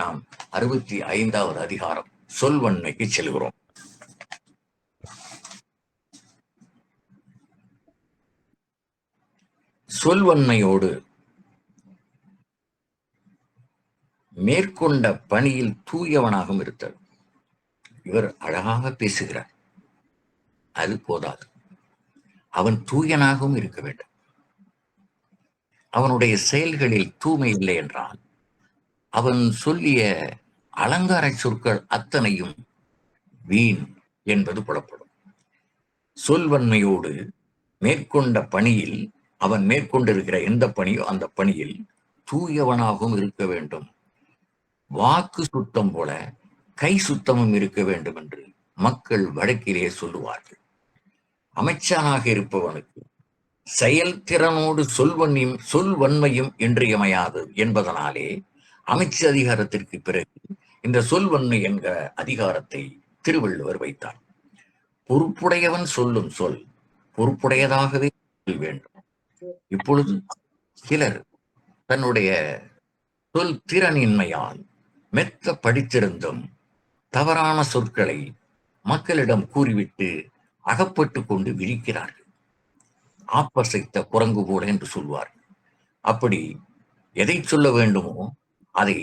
நாம் 65வது அதிகாரம் சொல்வன்மைக்கு செல்கிறோம். சொல்வன்மையோடு மேற்கொண்ட பணியில் தூயவனாகவும் இருத்தல். இவர் அழகாக பேசுகிறார், அது போதாது, அவன் தூயனாகவும் இருக்க வேண்டும். அவனுடைய செயல்களில் தூய்மை இல்லை என்றால் அவன் சொல்லிய அலங்கார சொற்கள் அத்தனையும் வீண் என்பது புலப்படும். சொல்வன்மையோடு மேற்கொண்ட பணியில், அவன் மேற்கொண்டிருக்கிற எந்த பணியோ அந்த பணியில் தூயவனாகவும் இருக்க வேண்டும். வாக்கு சுத்தம் போல கை சுத்தமும் இருக்க வேண்டும் என்று மக்கள் வழக்கிலே சொல்லுவார்கள். அமைச்சனாக இருப்பவனுக்கு செயல்திறனோடு சொல்வன்மையும் இன்றியமையாது என்பதனாலே அமைச்சு அதிகாரத்திற்கு பிறகு இந்த சொல்வன்மை என்கிற அதிகாரத்தை திருவள்ளுவர் வைத்தார். பொறுப்புடையவன் சொல்லும் சொல் பொறுப்புடையதாகவே வேண்டும். இப்பொழுது சிலர் தன்னுடைய சொல் திறனின்மையால் மெத்த படித்திருந்தும் தவறான சொற்களை மக்களிடம் கூறிவிட்டு அகப்பட்டு கொண்டு விழிக்கிறார்கள். ஆப்பசைத்த குரங்கு போல என்று சொல்வார்கள். அப்படி எதை சொல்ல வேண்டுமோ அதை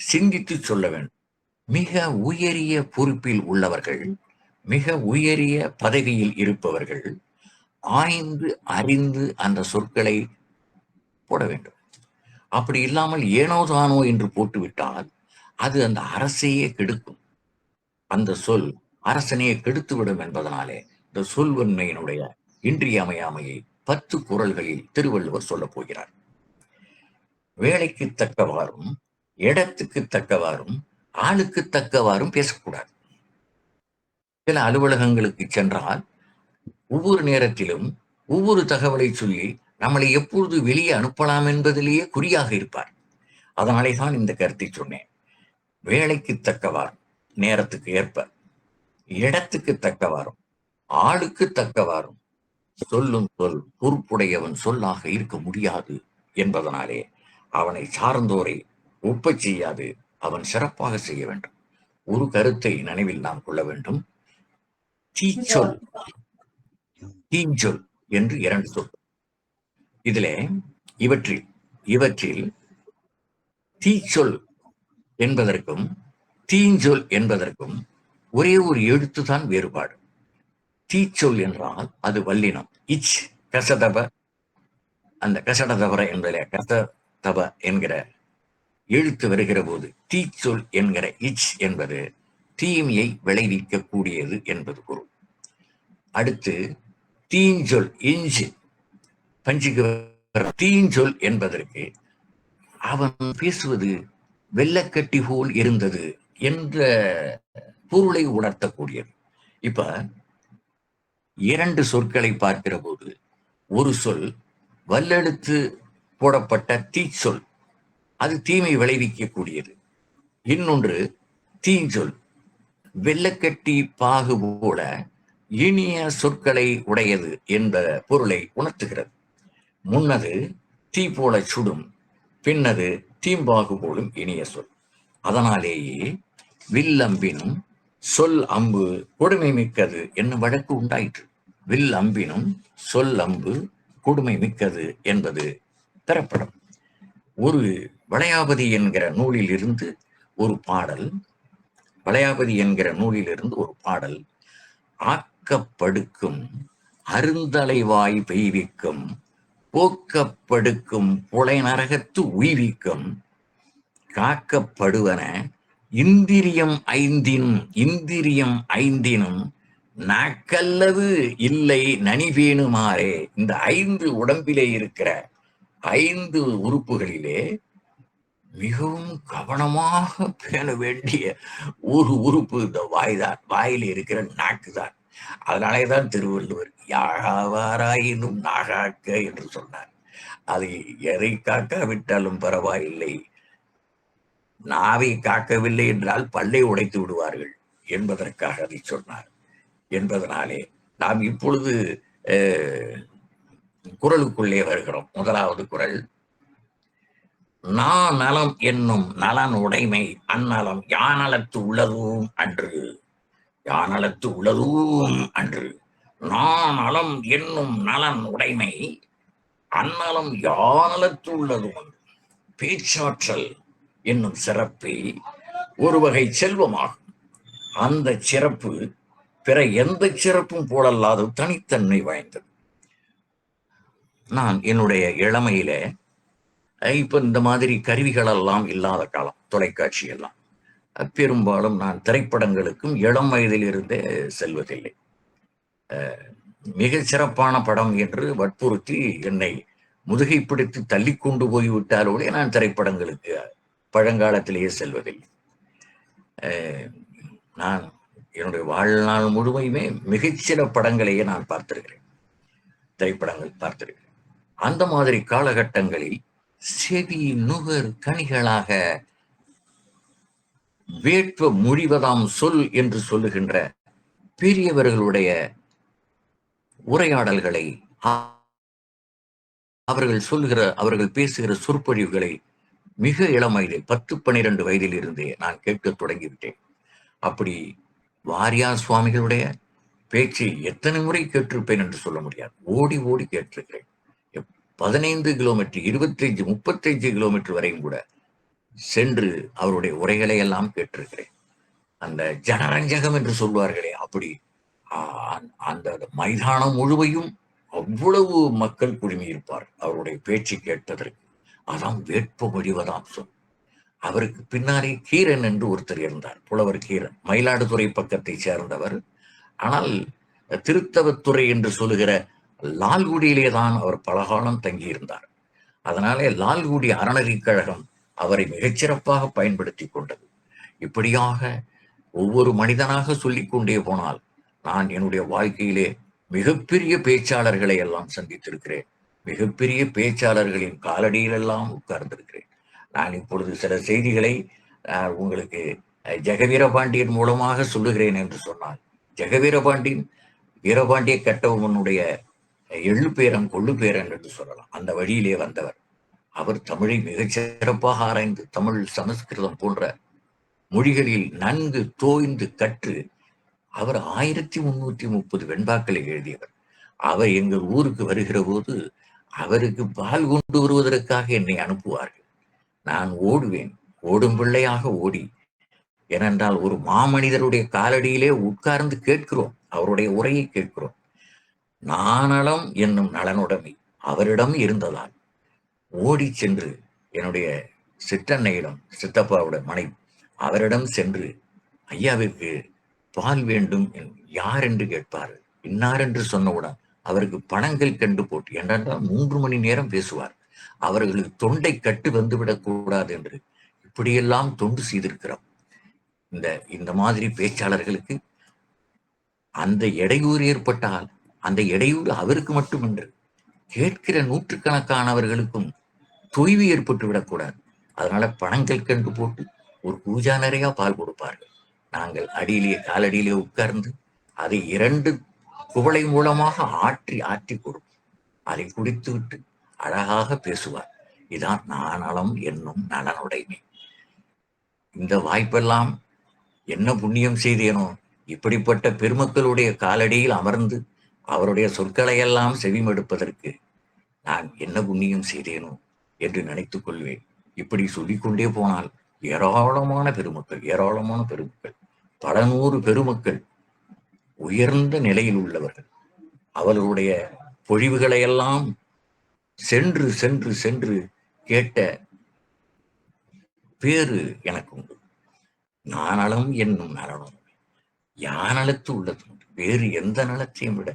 சிந்தித்து சொல்ல வேண்டும். மிக உயரிய பொறுப்பில் உள்ளவர்கள், மிக உயரிய பதவியில் இருப்பவர்கள் ஆய்ந்து அறிந்து அந்த சொற்களை போட வேண்டும். அப்படி இல்லாமல் ஏனோ தானோ என்று போட்டுவிட்டால் அது அந்த அரசையே கெடுக்கும். அந்த சொல் அரசனையே கெடுத்துவிடும் என்பதனாலே இந்த சொல்வன்மையினுடைய இன்றியமையாமையை 10 குறள்களில் திருவள்ளுவர் சொல்ல போகிறார். வேலைக்கு தக்கவாறும் இடத்துக்கு தக்கவாறும் ஆளுக்கு தக்கவாறும் பேசக்கூடாது. சில அலுவலகங்களுக்கு சென்றால் ஒவ்வொரு நேரத்திலும் ஒவ்வொரு தகவலை சொல்லி நம்மளை எப்பொழுது வெளியே அனுப்பலாம் என்பதிலேயே குறியாக இருப்பார். அதனாலே தான் இந்த கருத்தை சொன்னேன். வேலைக்கு தக்கவாறும் நேரத்துக்கு ஏற்ப, இடத்துக்கு தக்கவாறும் ஆளுக்கு தக்கவாறும் சொல்லும் சொல் பொறுப்புடையவன் சொல்லாக இருக்க முடியாது என்பதனாலே அவனை சார்ந்தோரை ஒப்பச் செய்யாது, அவன் சிறப்பாக செய்ய வேண்டும். ஒரு கருத்தை நினைவில் நாம் கொள்ள வேண்டும். தீச்சொல், தீஞ்சொல் என்று 2 சொல். இதிலே இவற்றில் தீச்சொல் என்பதற்கும் தீஞ்சொல் என்பதற்கும் ஒரே ஒரு எழுத்துதான் வேறுபாடு. தீச்சொல் என்றால் அது வல்லினம். இச் கசதப, அந்த கசடதபர என்பதிலே கசதப என்கிற எழுத்து வருகிற போது தீச்சொல் என்கிற இச் என்பது தீமையை விளைவிக்க கூடியது என்பது பொருள். அடுத்து தீஞ்சொல், இஞ்சு பஞ்சுக்கு தீஞ்சொல் என்பதற்கு அவன் பேசுவது வெள்ளக்கட்டி போல் இருந்தது என்ற பொருளை உணர்த்தக்கூடியது. இப்ப 2 சொற்களை பார்க்கிற போது ஒரு சொல் வல்லெழுத்து போடப்பட்ட தீச்சொல், அது தீமை விளைவிக்கக்கூடியது. இன்னொன்று தீஞ்சொல், வெள்ளக்கட்டி பாகு போல இனிய சொற்களை உடையது என்ற பொருளை உணர்த்துகிறது. முன்னது தீ போல சுடும், பின்னது தீம்பாகு போலும் இனிய சொல். அதனாலேயே வில்லம்பினும் சொல் அம்பு கொடுமை மிக்கது என்னும் வழக்கு உண்டாயிற்று. வில் அம்பினும் சொல் அம்பு கொடுமை மிக்கது என்பது பெறப்படும். ஒரு வளையாபதி என்கிற நூலில் இருந்து ஒரு பாடல், ஆக்கப்படுக்கும் அருந்தலைவாய் பெய்விக்கும் போக்கப்படுக்கும் புலை நரகத்து உய்விக்கும் காக்கப்படுவன இந்திரியம் ஐந்தினும் நாக்கல்லது இல்லை நனிவேணுமாறே. இந்த 5 உடம்பிலே இருக்கிற 5 உறுப்புகளிலே மிகவும் கவனமாக பேண வேண்டிய ஒரு உறுப்பு இந்த வாய்தான், வாயில் இருக்கிற நாக்கு தான். அதனாலேதான் திருவள்ளுவர் யாழாவாராயினும் நாகாக்க என்று சொன்னார். அதை எதை காக்காவிட்டாலும் பரவாயில்லை, நாவை காக்கவில்லை என்றால் பல்லை உடைத்து விடுவார்கள் என்பதற்காக அதை சொன்னார். என்பதனாலே நாம் இப்பொழுது குறளுக்குள்ளே வருகிறோம். முதலாவது குறள், நான் நலம் என்னும் நலன் உடைமை அந்நலம் யானலத்து உள்ளதும் அன்று. யானலத்து உள்ளதும் அன்று. நான் நலம் என்னும் நலன் உடைமை அந்நலம் யானலத்து உள்ளதும் அன்று. பேச்சாற்றல் என்னும் சிறப்பு ஒரு வகை செல்வமாகும். அந்த சிறப்பு பிற எந்த சிறப்பும் போலல்லாது தனித்தன்மை வாய்ந்தது. நான் என்னுடைய இளமையில இப்ப இந்த மாதிரி கருவிகள் எல்லாம் இல்லாத காலம், தொலைக்காட்சி எல்லாம், பெரும்பாலும் நான் திரைப்படங்களுக்கும் இளம் வயதில் இருந்தே செல்வதில்லை. மிக சிறப்பான படம் என்று வற்புறுத்தி என்னை முதுகை பிடித்து தள்ளி கொண்டு போய்விட்டாலோடே நான் திரைப்படங்களுக்கு பழங்காலத்திலேயே செல்வதில்லை. நான் என்னுடைய வாழ்நாள் முழுமையுமே மிகச்சில படங்களையே நான் பார்த்திருக்கிறேன், திரைப்படங்கள் பார்த்திருக்கிறேன். அந்த மாதிரி காலகட்டங்களில் செவி நுகர் கனிகளாக வேட்ப முடிவதாம் சொல் என்று சொல்லுகின்ற பெரியவர்களுடைய உரையாடல்களை, அவர்கள் பேசுகிற சொற்பொழிவுகளை மிக இளம் வயதில் 10-12 வயதில் இருந்தே நான் கேட்க தொடங்கிவிட்டேன். அப்படி வாரியார் சுவாமிகளுடைய பேச்சை எத்தனை முறை கேட்டிருப்பேன் என்று சொல்ல முடியாது. ஓடி ஓடி கேட்டிருக்கிறேன். 15 கிலோமீட்டர், 25, 35 கிலோமீட்டர் வரையும் கூட சென்று அவருடைய உரைகளை எல்லாம் கேட்டிருக்கிறேன். அந்த ஜனரஞ்சகம் என்று சொல்வார்களே, அப்படி அந்த மைதானம் முழுவையும் அவ்வளவு மக்கள் குழுமியிருப்பார் அவருடைய பேச்சு கேட்பதற்கு. அதான் வேட்பு வடிவதாம் சொல். அவருக்கு பின்னாலே கீரன் என்று ஒருத்தர் இருந்தார், புலவர் கீரன், மயிலாடுதுறை பக்கத்தை சேர்ந்தவர். ஆனால் திருத்தவத்துறை என்று சொல்லுகிற லால்குடியிலே தான் அவர் பலகாலம் தங்கியிருந்தார். அதனாலே லால்குடி அறநெறிக் கழகம் அவரை மிகச்சிறப்பாக பயன்படுத்தி கொண்டது. இப்படியாக ஒவ்வொரு மனிதனாக சொல்லிக் கொண்டே போனால் நான் என்னுடைய வாழ்க்கையிலே மிகப்பெரிய பேச்சாளர்களை எல்லாம் சந்தித்திருக்கிறேன். மிகப்பெரிய பேச்சாளர்களின் காலடியில் எல்லாம் உட்கார்ந்திருக்கிறேன். நான் இப்பொழுது சில செய்திகளை உங்களுக்கு ஜெகவீரபாண்டியன் மூலமாக சொல்லுகிறேன் என்று சொன்னால், ஜெகவீரபாண்டியன் வீரபாண்டிய கட்டபொம்மனுடைய எள்ளு பேரன் கொள்ளு பேரன் என்று சொல்லலாம். அந்த வழியிலே வந்தவர். அவர் தமிழை மிகச் சிறப்பாக ஆராய்ந்து தமிழ், சமஸ்கிருதம் போன்ற மொழிகளில் நன்கு தோய்ந்து கற்று அவர் 1330 வெண்பாக்களை எழுதியவர். அவர் எங்கள் ஊருக்கு வருகிற போது அவருக்கு பால் கொண்டு வருவதற்காக என்னை அனுப்புவார்கள். நான் ஓடுவேன், ஓடும் பிள்ளையாக ஓடி. ஏனென்றால் ஒரு மாமனிதருடைய காலடியிலே உட்கார்ந்து கேட்கிறோம், அவருடைய உரையை கேட்கிறோம். நானலம் என்னும் நலனுடைமை அவரிடம் இருந்ததால் ஓடி சென்று என்னுடைய சிற்றன்னையிடம், சித்தப்பாவோட மனைவி, அவரிடம் சென்று ஐயாவிற்கு பால் வேண்டும் யார் என்று கேட்பார். இன்னார் என்று சொன்னவுடன் அவருக்கு பணங்கள் கண்டு போட்டு, என்றால் 3 மணி நேரம் பேசுவார். அவர்களுக்கு தொண்டை கட்டு வந்துவிடக் கூடாது என்று இப்படியெல்லாம் தொண்டு செய்திருக்கிறோம். இந்த மாதிரி பேச்சாளர்களுக்கு அந்த இடையூறு ஏற்பட்டால் அந்த இடையூறு அவருக்கு மட்டுமன்று கேட்கிற நூற்றுக்கணக்கானவர்களுக்கும் தொய்வு ஏற்பட்டு விடக்கூடாது. அதனால பணங்கள் கண்டு போட்டு ஒரு பூஜா நிறையா பால் கொடுப்பார்கள். நாங்கள் அடியிலேயே, காலடியிலே உட்கார்ந்து அதை 2 குவளை மூலமாக ஆற்றி கொடுப்போம். அதை குடித்து விட்டு அழகாக பேசுவார். இதான் நானலம் என்னும் நலனுடைமை. இந்த வாய்ப்பெல்லாம் என்ன புண்ணியம் செய்தேனோ, இப்படிப்பட்ட பெருமக்களுடைய காலடியில் அமர்ந்து அவருடைய சொற்களை எல்லாம் செவிமடுப்பதற்கு நான் என்ன புண்ணியம் செய்தேனோ என்று நினைத்துக் கொள்வேன். இப்படி சொல்லிக்கொண்டே போனால் ஏராளமான பெருமக்கள், பல நூறு பெருமக்கள், உயர்ந்த நிலையில் உள்ளவர்கள், அவர்களுடைய பொழிவுகளை எல்லாம் சென்று சென்று சென்று கேட்ட பேரு எனக்கு உண்டு. நானலம் என்னும் நலனும் யானலத்து உள்ளது வேறு எந்த நலத்தையும் விட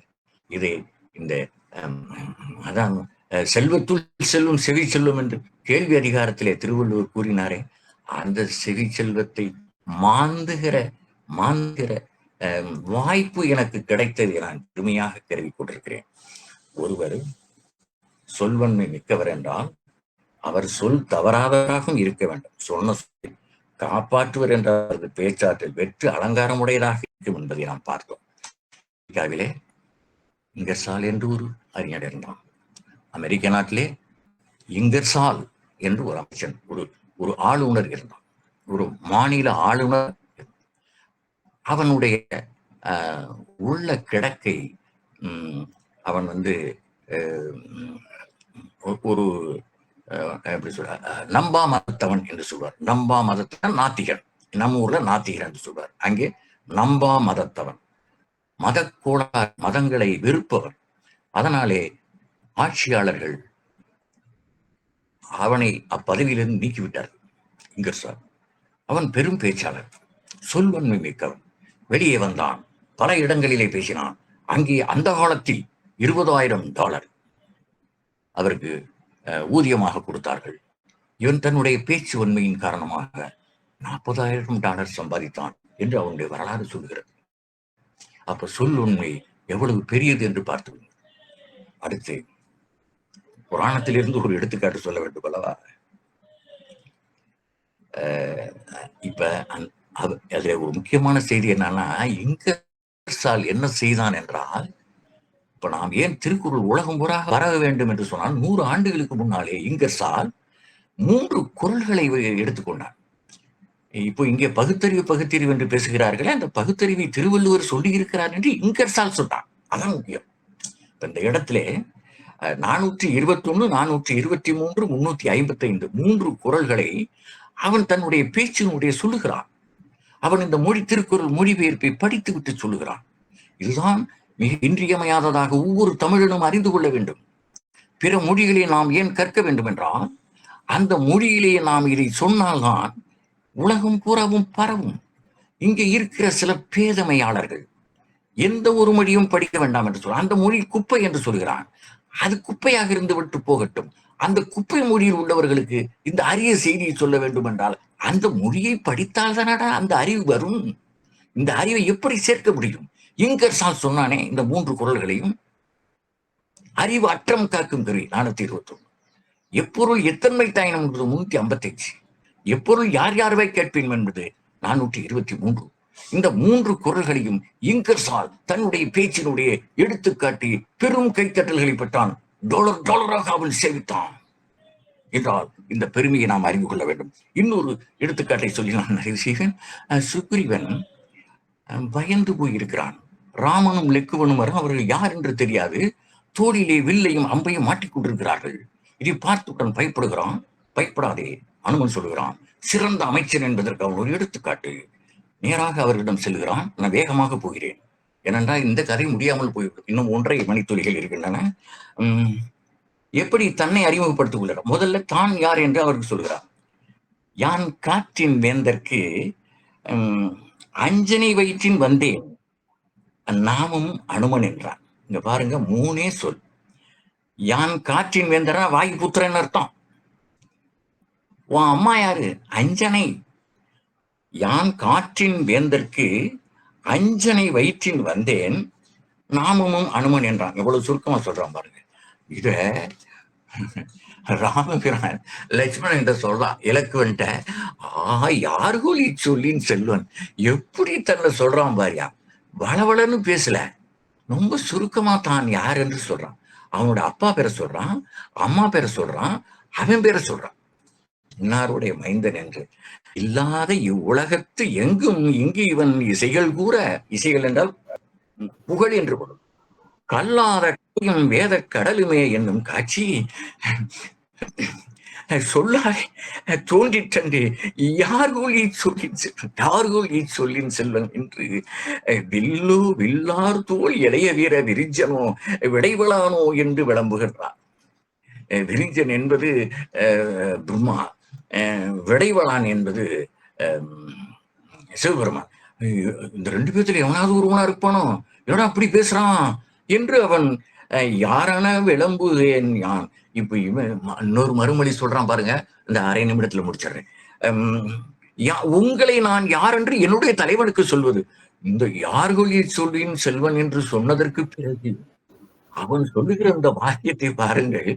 இதை இந்த அதான் செல்வத்துள் செல்வம் செவி செல்வம் என்று கேள்வி அதிகாரத்திலே திருவள்ளுவர் கூறினாரே, அந்த செவி செல்வத்தை மாந்துகிற வாய்ப்பு எனக்கு கிடைத்ததை நான் பெருமையாக கருதி கொண்டிருக்கிறேன். ஒருவர் சொல்வன்மை மிக்கவர் என்றால் அவர் சொல் தவறாதவராகவும் இருக்க வேண்டும். சொன்ன சொல் காப்பாற்றுவர் என்ற பேச்சாற்றல் வெற்று அலங்காரமுடையதாக இருக்கும் என்பதை நாம் பார்த்தோம். அமெரிக்காவிலே இங்கர்சால் என்று ஒரு அறிஞர் இருந்தான். அமெரிக்க நாட்டிலே இங்கர்சால் என்று ஒரு அமைச்சன், ஒரு ஆளுநர் இருந்தான், ஒரு மாநில ஆளுநர். அவனுடைய உள்ள கிடக்கை அவன் ஒரு எப்படி சொல்ற, நம்பா மதத்தவன் என்று சொல்வார். நம்பா மதத்தவன் நாத்திகன், நம்ம ஊர்ல நாத்திகன் என்று சொல்வார். அங்கே நம்பா மதத்தவன், மதங்களை வெறுப்பவன். அதனாலே ஆட்சியாளர்கள் அவனை அப்பதவியிலிருந்து நீக்கிவிட்டார். இங்கர்சால் அவன் பெரும் பேச்சாளர், சொல்வன்மை மிக்கவன். வெளியே வந்தான், பல இடங்களிலே பேசினான். அங்கே அந்த காலத்தில் $20,000 அவருக்கு ஊதியமாக கொடுத்தார்கள். இவன் தன்னுடைய பேச்சு வன்மையின் காரணமாக $40,000 சம்பாதித்தான் என்று அவனுடைய வரலாறு சொல்கிறது. அப்ப சொல் உண்மை எவ்வளவு பெரியது என்று பார்த்து. அடுத்து புராணத்திலிருந்து ஒரு எடுத்துக்காட்டு சொல்ல வேண்டும் அல்லவா? இப்ப அதுல ஒரு முக்கியமான செய்தி என்னன்னா, இங்கர்சால் என்ன செய்தான் என்றால், இப்ப நாம் ஏன் திருக்குறள் உலகம் பூராக வர வேண்டும் என்று சொன்னால், 100 ஆண்டுகளுக்கு முன்னாலே இங்கர்சால் 3 குறள்களை எடுத்துக்கொண்டார். இப்போ இங்கே பகுத்தறிவு என்று பேசுகிறார்களே, அந்த பகுத்தறிவை திருவள்ளுவர் சொல்லி இருக்கிறார் என்று இங்கர்சால் சொன்னார். அதான் முக்கியம். இந்த இடத்துல 421, 423, 355 3 குறள்களை அவன் தன்னுடைய பேச்சினுடைய சொல்லுகிறான். அவன் இந்த திருக்குறள் மொழிபெயர்ப்பை படித்து விட்டு சொல்லுகிறான். இதுதான் மிக இன்றியமையாததாக ஒவ்வொரு தமிழனும் அறிந்து கொள்ள வேண்டும். பிற மொழிகளை நாம் ஏன் கற்க வேண்டும் என்றால், அந்த மொழியிலேயே நாம் இதை சொன்னால்தான் உலகம் பூராவும் பரவும். இங்கே இருக்கிற சில பேதமையாளர்கள் எந்த ஒரு மொழியும் படிக்க வேண்டாம் என்று சொல்ல, அந்த மொழி குப்பை என்று சொல்கிறான். அது குப்பையாக இருந்து விட்டு போகட்டும். அந்த குப்பை மொழியில் உள்ளவர்களுக்கு இந்த அரிய செய்தியை சொல்ல வேண்டும் என்றால், அந்த மொழியை படித்தால் தானடா அந்த அறிவு வரும். இந்த அறிவை எப்படி சேர்க்க முடியும்? இங்கர்சால் சொன்னானே இந்த 3 குறள்களையும். அறிவு அற்றம் காக்கும் கருவி 421, எப்பொருள் எத்தன்மை தாயினம் என்பது 355, எப்பொருள் யார் யார்வை கேட்பேன் என்பது 423. இந்த 3 குறள்களையும் இங்கர்சால் தன்னுடைய பேச்சினுடைய எடுத்துக்காட்டி பெரும் கைத்தட்டல்களை பெற்றான். டாலராக அவன் சேவித்தான் என்றால் இந்த பெருமையை நாம் அறிந்து கொள்ள வேண்டும். இன்னொரு எடுத்துக்காட்டை சொல்லி நான் நிறைவு செய்வேன். சுக்ரீவன் பயந்து போயிருக்கிறான். ராமனும் லெக்குவனும் வரும், அவர்கள் யார் என்று தெரியாது. தோளிலே வில்லையும் அம்பையும் மாட்டிக்கொண்டிருக்கிறார்கள். இதை பார்த்துடன் பயப்படுகிறான். பயப்படாதே, அனுமன் சொல்லுகிறான். சிறந்த அமைச்சர் என்பதற்கு அவன் ஒரு எடுத்துக்காட்டு. நேராக அவர்களிடம் செல்கிறான். நான் வேகமாக போகிறேன், ஏனென்றால் இந்த கதை முடியாமல் போய்விடும். இன்னும் 1.5 மணித்துளிகள் இருக்கின்றன. எப்படி தன்னை அறிமுகப்படுத்திக் கொள்கிறார்? முதல்ல தான் யார் என்று அவருக்கு சொல்கிறார். யான் காற்றின் வேந்தற்கு அஞ்சனை வயிற்றின் வந்தேன், நாமும் அனுமன் என்றான். இங்க பாருங்க, 3 சொல். யான் காற்றின் வேந்தரா வாயு புத்திரன் அர்த்தம். உன் அம்மா யாரு? அஞ்சனை. யான் காற்றின் வேந்தற்கு அஞ்சனை வயிற்றின் வந்தேன், நாமமும் அனுமன் என்றான். எவ்வளவு சுருக்கமா சொல்றான் பாருங்க. இத ராமபிரான் லட்சுமணன் என்ற சொல்றான் இலக்குவன்ட்ட. யார்கோல் இச்சொல்லின் செல்வன் எப்படி தன்னை சொல்றான் பாரியா. வளவளன்னு பேசல, ரொம்ப சுருக்கமா தான் யார் என்று சொல்றான். அவனோட அப்பா பேரை சொல்றான், அம்மா பேரை சொல்றான், அவன் பேரை சொல்றான். இன்னாருடைய மைந்தன் என்று. இல்லாத இவ்வுலகத்து எங்கும் இங்கு இவன் இசைகள் கூற, இசைகள் என்றால் புகழ் என்று பொருள், கல்லாத வேத கடலுமே என்னும் காட்சி சொல்லாய் தோன்றிற்றன்று யார்கோல் சொல்லின் செல்வன் என்று. வில்லார் தோல் இளைய வீர விரிஞ்சனோ விடைவளானோ என்று விளம்புகின்றார். விரிஞ்சன் என்பது பிரம்மா, விடைவளான் என்பது சிவபெருமான். இந்த 2 பேர்த்துல எவனாவது ஒருவனா இருப்பானோ, என்னடா அப்படி பேசுறான் என்று அவன் யாரான விளம்புவேன் யான். இப்ப இவன் இன்னொரு மறுமொழி சொல்றான் பாருங்க. இந்த 1/2 நிமிடத்துல முடிச்சிடுறேன். உங்களை நான் யார் என்று என்னுடைய தலைவனுக்கு சொல்வது. இந்த யார்கொழியை சொல்லின் செல்வன் என்று சொன்னதற்கு பிறகு அவன் சொல்லுகிற இந்த வாக்கியத்தை பாருங்கள்.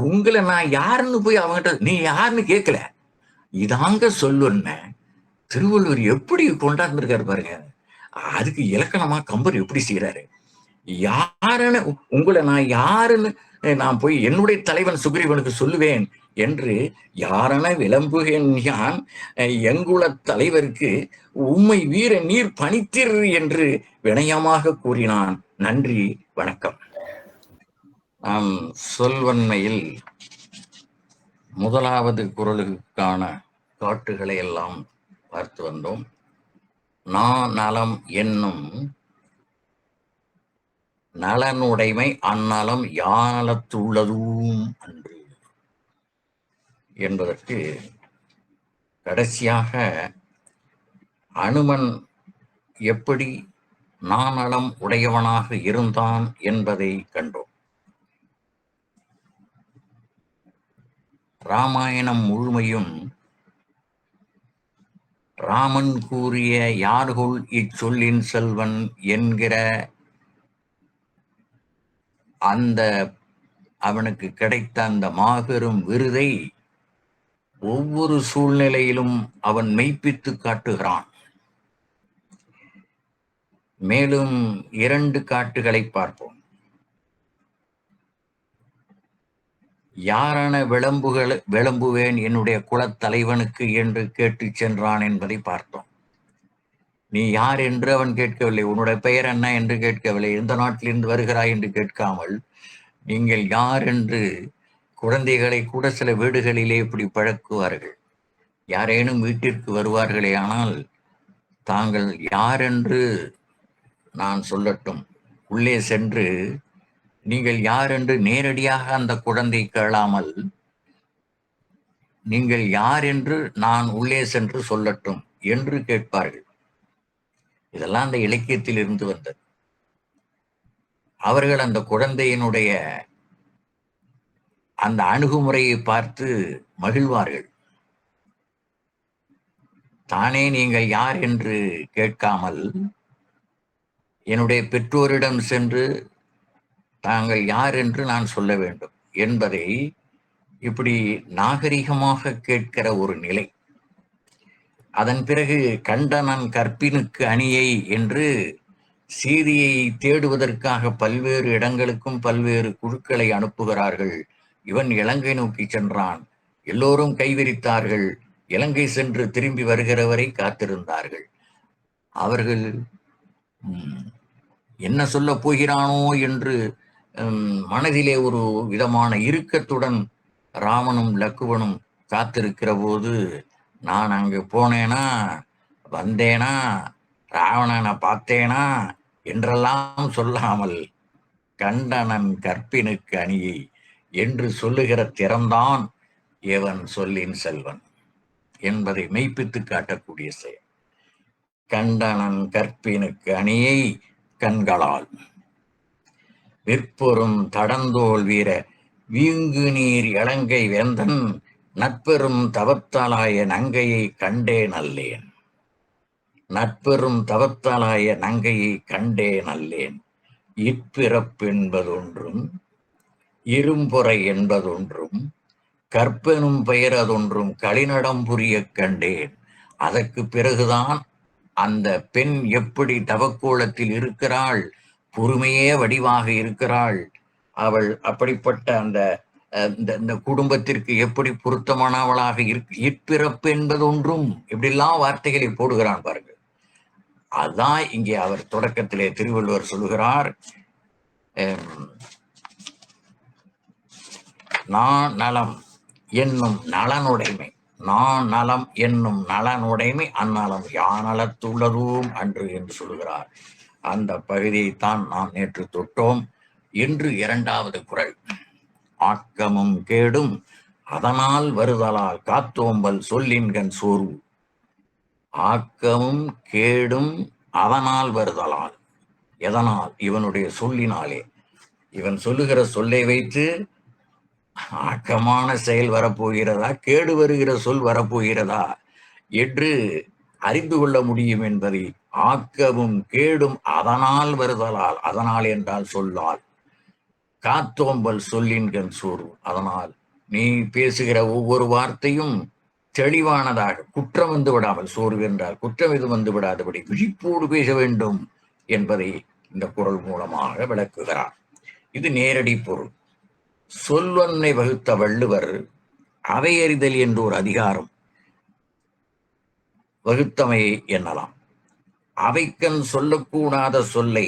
உங்களை நான் யாருன்னு போய் அவன்கிட்ட நீ யாருன்னு கேட்கல, இதாங்க சொல்லுன்னு திருவள்ளுவர் எப்படி கொண்டாந்துருக்காரு பாருங்க. அதுக்கு இலக்கணமா கம்பர் எப்படி செய்யறாரு. யாருன்னு, உங்களை நான் யாருன்னு நான் போய் என்னுடைய தலைவன் சுக்ரீவனுக்கு சொல்லுவேன் என்று யாரென விளம்புகேன் யான் எங்குல தலைவருக்கு உம்மை வீர நீர் பணித்திர் என்று வினயமாக கூறினான். நன்றி, வணக்கம். நாம் சொல்வன்மையில் முதலாவது குறளுக்கான காட்டுகளை எல்லாம் பார்த்து வந்தோம். நலம் என்னும் நலனுடைமை அந்நலம் யானலத்துள்ளதும் அன்று என்பதற்கு கடைசியாக அனுமன் எப்படி நாநலம் உடையவனாக இருந்தான் என்பதை கண்டோம். ராமாயணம் முழுமையும் ராமன் கூறிய யார்கொள் இச்சொல்லின் செல்வன் என்கிற அந்த அவனுக்கு கிடைத்த அந்த மாபெரும் விருதை ஒவ்வொரு சூழ்நிலையிலும் அவன் மெய்ப்பித்து காட்டுகிறான். மேலும் 2 காட்டுகளை பார்ப்போம். யாரென விளம்புவேன் என்னுடைய குலத்தலைவனுக்கு என்று கேட்டு சென்றான் என்பதை பார்த்தோம். நீ யார் என்று அவன் கேட்கவில்லை, உன்னுடைய பெயர் என்ன என்று கேட்கவில்லை, எந்த நாட்டிலிருந்து வருகிறாய் என்று கேட்காமல், நீங்கள் யார் என்று குழந்தைகளை கூட சில வீடுகளிலே இப்படி பழக்குவார்கள். யாரேனும் வீட்டிற்கு வருவார்களே ஆனால் தாங்கள் யார் என்று நான் சொல்லட்டும், உள்ளே சென்று நீங்கள் யார் என்று நேரடியாக அந்த குழந்தை கேளாமல் நீங்கள் யார் என்று நான் உள்ளே சென்று சொல்லட்டும் என்று கேட்பார்கள். இதெல்லாம் அந்த இலக்கியத்தில் இருந்து வந்தது. அவர்கள் அந்த குழந்தையினுடைய அந்த அணுகுமுறையை பார்த்து மகிழ்வார்கள். தானே நீங்கள் யார் என்று கேட்காமல் என்னுடைய பெற்றோரிடம் சென்று தாங்கள் யார் என்று நான் சொல்ல வேண்டும் என்பதை இப்படி நாகரிகமாக கேட்கிற ஒரு நிலை. அதன் பிறகு கண்டனன் கற்பினுக்கு அணியை என்று சீதையை தேடுவதற்காக பல்வேறு இடங்களுக்கும் பல்வேறு குழுக்களை அனுப்புகிறார்கள். இவன் இலங்கை நோக்கி சென்றான். எல்லோரும் கைவிரித்தார்கள். இலங்கை சென்று திரும்பி வருகிறவரை காத்திருந்தார்கள். அவர்கள் என்ன சொல்ல போகிறானோ என்று மனதிலே ஒரு விதமான இறுக்கத்துடன் ராமனும் லக்குவனும் காத்திருக்கிற போது, நான் அங்கு போனேனா வந்தேனா ராவணனை பார்த்தேனா என்றெல்லாம் சொல்லாமல் கண்டனன் கற்பினுக்கு அணியை என்று சொல்லுகிற திறம்தான் எவன் சொல்லின் செல்வன் என்பதை மெய்ப்பித்து காட்டக்கூடிய செயல். கண்டனன் கற்பினுக்கு அணியை கண்களால் விற்பொரும் தடந்தோல் வீர வீங்கு நீர் இலங்கை வேந்தன் நட்பெரும் தவத்தாலாய நங்கையை கண்டே நல்லேன். நட்பெரும் தவத்தாலாய நங்கையை கண்டே நல்லேன். இப்பிறப்பென்பதொன்றும் இரும்பொறை என்பதொன்றும் கற்பெனும் பெயரதொன்றும் களிநடம் புரிய கண்டேன். அதற்கு பிறகுதான் அந்த பெண் எப்படி தவக்கோலத்தில் இருக்கிறாள், பொறுமையே வடிவாக இருக்கிறாள், அவள் அப்படிப்பட்ட அந்த குடும்பத்திற்கு எப்படி பொருத்தமானவளாக இப்பிறப்பு என்பது ஒன்றும் இப்படிலாம் வார்த்தைகளை போடுகிறான் பாருங்கள். அதான் இங்கே அவர் தொடக்கத்திலே திருவள்ளுவர் சொல்லுகிறார், நான் நலம் என்னும் நலனுடைமை, நான் நலம் என்னும் நலனுடைமை அந்நலம் யானலத்துள்ளதும் அன்று என்று சொல்லுகிறார். அந்த பகுதியைத்தான் நாம் நேற்று தொட்டோம். இன்று 2வது குறள். ஆக்கமும் கேடும் அதனால் வருதலால் காத்தோம்பல் சொல்லின்கண் சோர்வு. ஆக்கமும் கேடும் அதனால் வருதலால், எதனால்? இவனுடைய சொல்லினாலே. இவன் சொல்லுகிற சொல்லை வைத்து ஆக்கமான செயல் வரப்போகிறதா, கேடு வருகிற சொல் வரப்போகிறதா என்று அறிந்து கொள்ள முடியும் என்பதை ஆக்கமும் கேடும் அதனால் வருதலால், அதனால் என்றால் சொல்லால், காத்தோம்பல் சொல்லின்கண் சோர்வு. அதனால் நீ பேசுகிற ஒவ்வொரு வார்த்தையும் தெளிவானதாக, குற்றம் வந்து விடாமல், சோர்வு என்றால் குற்றம் எதுவும் வந்து விடாதபடி விழிப்போடு பேச வேண்டும் என்பதை இந்த குறள் மூலமாக விளக்குகிறார். இது நேரடி பொருள். சொல்வன்மை வகுத்த வள்ளுவர் அவையறிதல் என்று ஒரு அதிகாரம் வகுத்தமையை எண்ணலாம். அவைக்கண் சொல்லக்கூடாத சொல்லை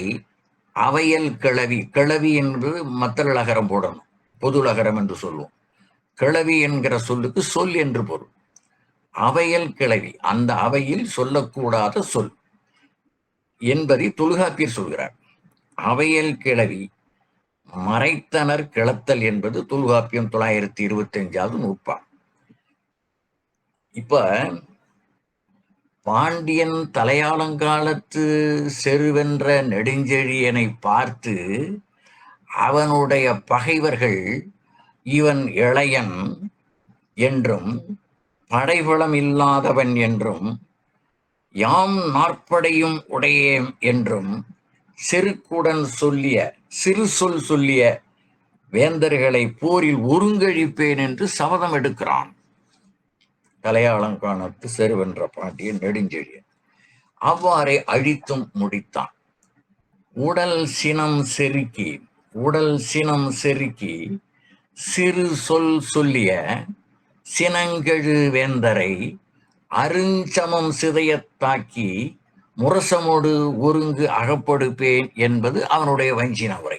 அவையல் கிளவி, கிளவி என்பது மத்தளகரம் போடணும், பொதுளகரம் என்று சொல்லுவோம். கிளவி என்கிற சொல்லுக்கு சொல் என்று பொருள். அவையல் கிளவி, அந்த அவையில் சொல்லக்கூடாத சொல் என்பதை தொல்காப்பியர் சொல்கிறார். அவையல் கிளவி மறைத்தனர் கிளத்தல் என்பது தொல்காப்பியம் 925வது நூற்பா. இப்ப பாண்டியன் தலையாளங்காலத்து செருவென்ற நெடுஞ்செழியனை பார்த்து அவனுடைய பகைவர்கள் இவன் இளையன் என்றும் படைபலம் இல்லாதவன் என்றும் யாம் நாற்படையும் உடையேம் என்றும் செருக்குடன் சொல்லிய சிறு சொல் சொல்லிய வேந்தர்களை போரில் ஒருங்கழிப்பேன் என்று சபதம் எடுக்கிறான். தலையாளங்காலத்து செருவென்ற பாண்டியன் நெடுஞ்செழியன் அவ்வாறே அழித்தும் முடித்தான். உடல் சினம் செருக்கி சிறு சொல் சொல்லிய சினங்கெழு வேந்தரை அருஞ்சமம் சிதையத்தாக்கி முரசமோடு ஒருங்கு அகப்படுப்பேன் என்பது அவனுடைய வஞ்சின உரை.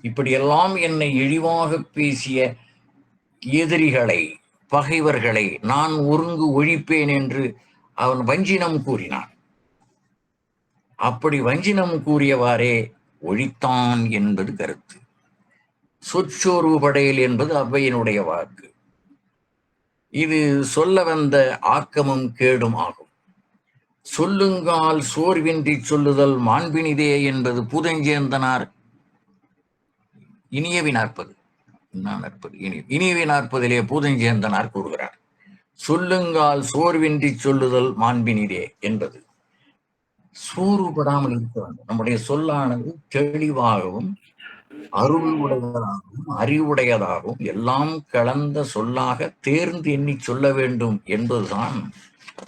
இப்படியெல்லாம் என்னை இழிவாக பேசிய எதிரிகளை, பகைவர்களை நான் ஒருங்கு ஒழிப்பேன் என்று அவன் வஞ்சினம் கூறினான். அப்படி வஞ்சினம் கூறியவாறே ஒழித்தான் என்பது கருத்து. சொற்சோர்வு படையல் என்பது அவ்வையினுடைய வாக்கு. இது சொல்ல வந்த ஆக்கமும் கேடும் ஆகும். சொல்லுங்கால் சோர்வின்றி சொல்லுதல் மாண்பினிதே என்பது பூதஞ்சேந்தனார் இனியவி 40 பூதஞ்சேந்தனார் கூறுகிறார். சொல்லுங்கால் சோர்வின்றி சொல்லுதல் மாண்பினிதே என்பது சோர்வுபடாமல் இருக்க வேண்டும். நம்முடைய சொல்லானது தெளிவாகவும் அருள் உடையதாகவும் அறிவுடையதாகவும் எல்லாம் கலந்த சொல்லாக தேர்ந்து எண்ணி சொல்ல வேண்டும் என்பதுதான்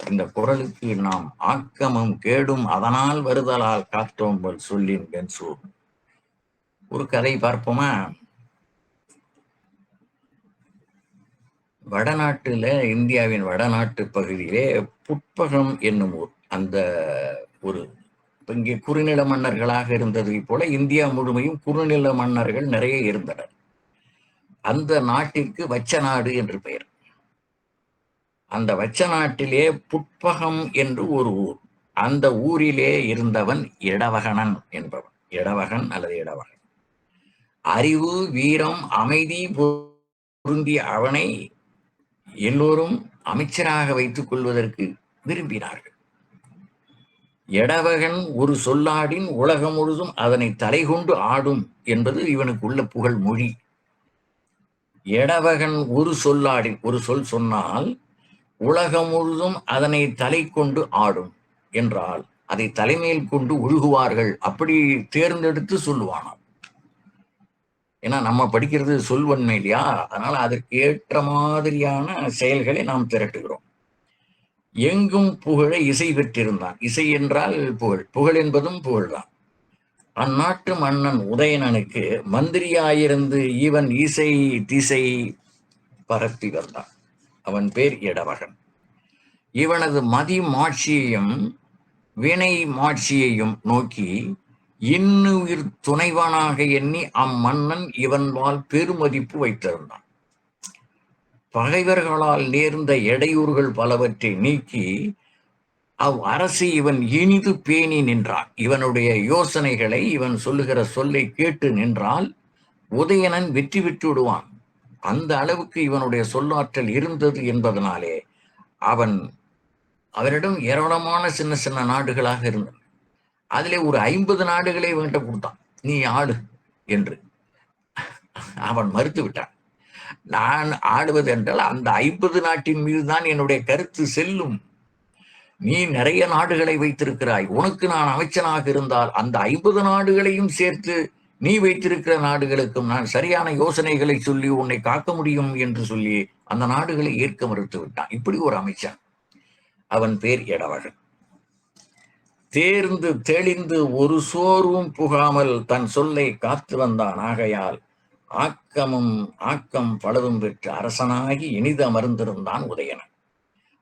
இந்த குறளுக்கு நாம் ஆக்கமும் கேடும் அதனால் வருதலால் காத்தோம்பல் சொல்லின் வெண்சூர். ஒரு கதை பார்ப்போமா? வடநாட்டுல, இந்தியாவின் வடநாட்டு பகுதியிலே புட்பகம் என்னும் ஊர், அந்த ஒரு இங்கே குறுநில மன்னர்களாக இருந்ததை போல இந்தியா முழுமையும் குறுநில மன்னர்கள் நிறைய இருந்தனர். அந்த நாட்டிற்கு வச்ச நாடு என்று பெயர். அந்த வச்ச நாட்டிலே புட்பகம் என்று ஒரு ஊர். அந்த ஊரிலே இருந்தவன் இடவகனன் என்பவன். இடவகன் அல்லது இடவகன். அறிவு, வீரம், அமைதி பொருந்திய அவனை எல்லோரும் அமைச்சராக வைத்துக் கொள்வதற்கு விரும்பினார்கள். எடவகன் ஒரு சொல்லாடின் உலகம் முழுதும் அதனை தலை கொண்டு ஆடும் என்பது இவனுக்கு உள்ள புகழ் மொழி. எடவகன் ஒரு சொல்லாடின், ஒரு சொல் சொன்னால் உலகம் முழுதும் அதனை தலை கொண்டு ஆடும் என்றால் அதை தலைமையில் கொண்டு ஒழுகுவார்கள். அப்படி தேர்ந்தெடுத்து சொல்லுவானாம். ஏன்னா நம்ம படிக்கிறது சொல்வன்மை இல்லையா, அதனால அதற்கு ஏற்ற மாதிரியான செயல்களை நாம் திரட்டுகிறோம். எங்கும் புகழ இசை பெற்றிருந்தான். இசை என்றால் புகழ், புகழ் என்பதும் புகழ்தான். அந்நாட்டு மன்னன் உதயணனுக்கு மந்திரியாயிருந்து இவன் இசை திசை பரப்பி வந்தான். அவன் பேர் இடவகன். இவனது மதி மாட்சியையும் வினை மாட்சியையும் நோக்கி இன்னுயிர் துணைவனாக எண்ணி அம்மன்னன் இவன்பால் பெருமதிப்பு வைத்திருந்தான். பகைவர்களால் நேர்ந்த இடையூறுகள் பலவற்றை நீக்கி அரசு இவன் இனிது பேணி நின்றான். இவனுடைய யோசனைகளை, இவன் சொல்லுகிற சொல்லை கேட்டு நின்றால் உதயணன் வெற்றி பெற்று விடுவான். அந்த அளவுக்கு இவனுடைய சொல்லாற்றல் இருந்தது என்பதனாலே அவனிடம் ஏராளமான சின்ன சின்ன நாடுகளாக இருந்தன. அதிலே ஒரு 50 நாடுகளை இவன்கிட்ட கொடுத்தான், நீ ஆடு என்று. அவன் மறுத்து விட்டான். நான் ஆடுவது என்றால் அந்த 50 நாட்டின் மீதுதான் என்னுடைய கருத்து செல்லும். நீ நிறைய நாடுகளை வைத்திருக்கிறாய், உனக்கு நான் அமைச்சனாக இருந்தால் அந்த 50 நாடுகளையும் சேர்த்து நீ வைத்திருக்கிற நாடுகளுக்கும் நான் சரியான யோசனைகளை சொல்லி உன்னை காக்க முடியும் என்று சொல்லி அந்த நாடுகளை ஏற்க மறுத்து விட்டான். இப்படி ஒரு அமைச்சன். அவன் பேர் இடவகன். தேர்ந்து தெளிந்து ஒரு சோர்வும் புகாமல் தன் சொல்லை காத்து வந்தான். ஆகையால் ஆக்கம் பலதும் பெற்று அரசனாகி இனிது அமர்ந்திருந்தான் உதயணன்.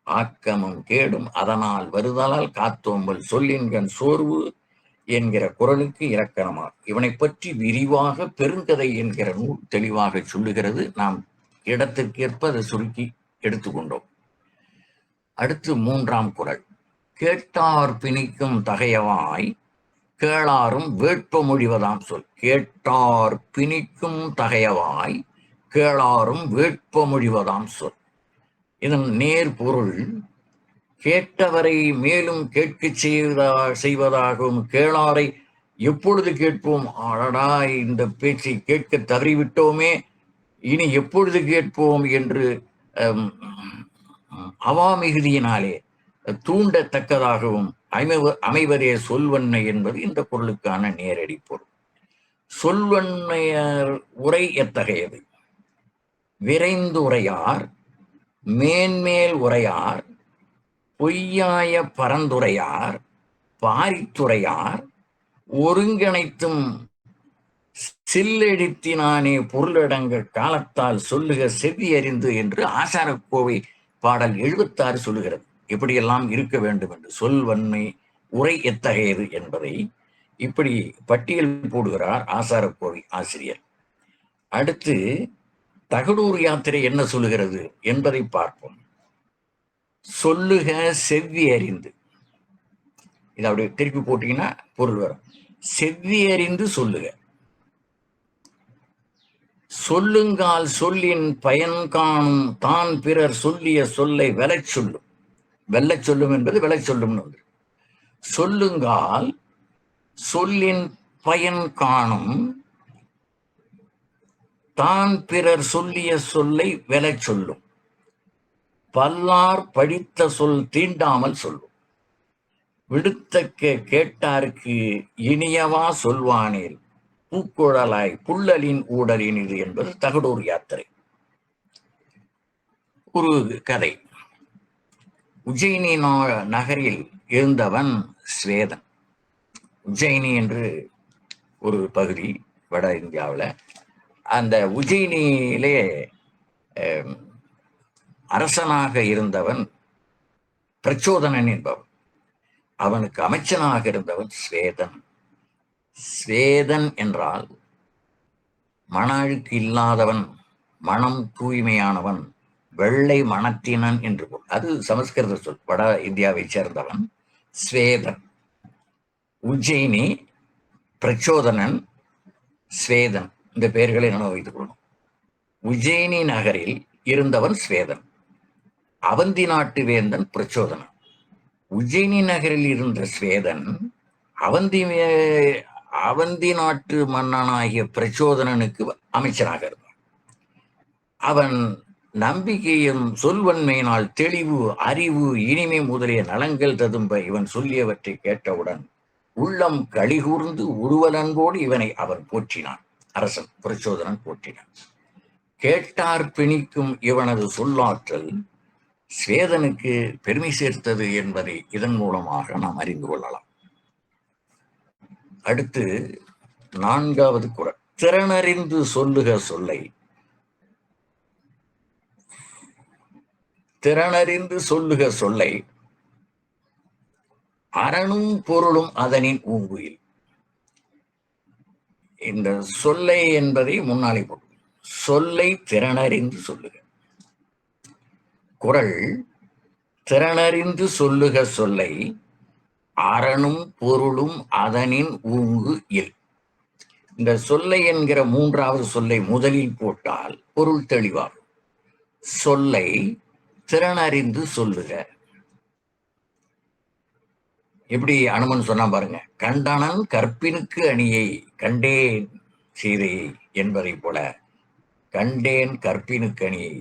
ஆக்கமும் கேடும் அதனால் வருதலால் காத்தோம்பல் சொல்லின்கண் சோர்வு என்கிற குறளுக்கு இலக்கணமாக இவனை பற்றி விரிவாக பெருங்கதை என்கிற நூல் தெளிவாக சொல்லுகிறது. நாம் இடத்திற்கேற்ப அதை சுருக்கி எடுத்துக்கொண்டோம். அடுத்து 3ஆம் குறள். கேட்டார் பிணிக்கும் தகையவாய் கேளாரும் வேட்ப மொழிவதாம் சொல். கேட்டார் பிணிக்கும் தகையவாய் கேளாரும் வேட்ப மொழிவதாம் சொல். இதன் நேர் பொருள் கேட்டவரை மேலும் கேட்க செய்வதாகவும் கேளாரை எப்பொழுது கேட்போம், அடடா இந்த பேச்சை கேட்க தவறிவிட்டோமே, இனி எப்பொழுது கேட்போம் என்று அவாமிகுதியினாலே தூண்டத்தக்கதாகவும் அமைவதே சொல்வன்மை என்பது இந்த பொருளுக்கான நேரடி பொருள். சொல்வன்மையர் உரை எத்தகையது? விரைந்து உரையார், மேன்மேல் உரையார், பொய்யாய பரந்துரையார், பாரித்துரையார், ஒருங்கிணைத்தும் சில்லெழுத்தினானே பொருளடங்க காலத்தால் சொல்லுக செவ்வி அறிந்து என்று ஆசாரக்கோவை பாடல் 76 சொல்லுகிறது. எப்படியெல்லாம் இருக்க வேண்டும் என்று சொல்வன்மை உரை எத்தகையது என்பதை இப்படி பட்டியல் போடுகிறார் ஆசாரக்கோவை ஆசிரியர். அடுத்து தகடூர் யாத்திரை என்ன சொல்லுகிறது என்பதை பார்ப்போம். சொல்லுக செவ்வி அறிந்து, இதை அப்படி திருப்பி போட்டீங்கன்னா பொருள் வரும். செவ்வி அறிந்து சொல்லுக. சொல்லுங்கால் சொல்லின் பயன் காணும் தான் பிறர் சொல்லிய சொல்லை வெலச் சொல்லும். வெல்லச் சொல்லும் என்பது வெலச் சொல்லும். சொல்லுங்கால் சொல்லின் பயன் காணும் தான் பிறர் சொல்லிய சொல்லை வெலச் சொல்லும். பல்லார் படித்த சொல் தீண்டாமல் சொல்லும். விடுத்தக்க கேட்டாருக்கு இனியவா சொல்வானேல் பூக்குழலாய் புள்ளலின் ஊடலின் இது என்பது தகடூர் யாத்திரை. ஒரு கதை. உஜ்ஜயினி நகரில் இருந்தவன் ஸ்வேதன். உஜ்ஜயினி என்று ஒரு பகுதி வட இந்தியாவில். அந்த உஜ்ஜயினியிலே அரசனாக இருந்தவன் பிரச்சோதனன் என்பவன். அவனுக்கு அமைச்சனாக இருந்தவன் ஸ்வேதன். ஸ்வேதன் என்றால் மன அழுக்கு இல்லாதவன், மனம் தூய்மையானவன், வெள்ளை மனத்தினன் என்று. அது சமஸ்கிருத சொல். வட இந்தியாவை சேர்ந்தவன் ஸ்வேதன். உஜ்ஜயினி, பிரச்சோதனன், ஸ்வேதன் இந்த பெயர்களை நினைவு வைத்துக் கொள்ளணும். உஜ்ஜயினி நகரில் இருந்தவன் ஸ்வேதன். அவந்தி நாட்டு வேந்தன் பிரச்சோதனன். உஜ்ஜயினி நகரில் இருந்த ஸ்வேதன் அவந்தி நாட்டு மன்னனாகிய பிரச்சோதனனுக்கு அமைச்சராக இருந்தான். அவன் நம்பிக்கையும் சொல்வன்மையினால் தெளிவு, அறிவு, இனிமை முதலிய நலங்கள் ததும்ப இவன் சொல்லியவற்றை கேட்டவுடன் உள்ளம் களிகூர்ந்து உருவலன்போடு இவனை அவன் போற்றினான். அரசன் பிரச்சோதனன் போற்றினான். கேட்டார் பிணிக்கும் இவனது சொல்லாற்றல் ஸ்வேதனுக்கு பெருமை சேர்த்தது என்பதை இதன் மூலமாக நாம் அறிந்து கொள்ளலாம். அடுத்து 4வது குறள். திறனறிந்து சொல்லுக சொல்லை. திறனறிந்து சொல்லுக சொல்லை அரணும் பொருளும் அதனின் ஊங்குயில். இந்த சொல்லை என்பதை முன்னாலே போட்டு சொல்லை திறனறிந்து சொல்லுக. குறள் திறனறிந்து சொல்லுக சொல்லை அரணும் பொருளும் அதனின் ஊங்கு இல். இந்த சொல்லை என்கிற 3வது சொல்லை முதலில் போட்டால் பொருள் தெளிவாகும். சொல்லை திறனறிந்து சொல்லுக. எப்படி அனுமன் சொன்னா பாருங்க. கண்டனன் கற்பினுக்கு அணியை கண்டேன் சீதையை என்பதை போல கண்டேன் கற்பினுக்கு அணியை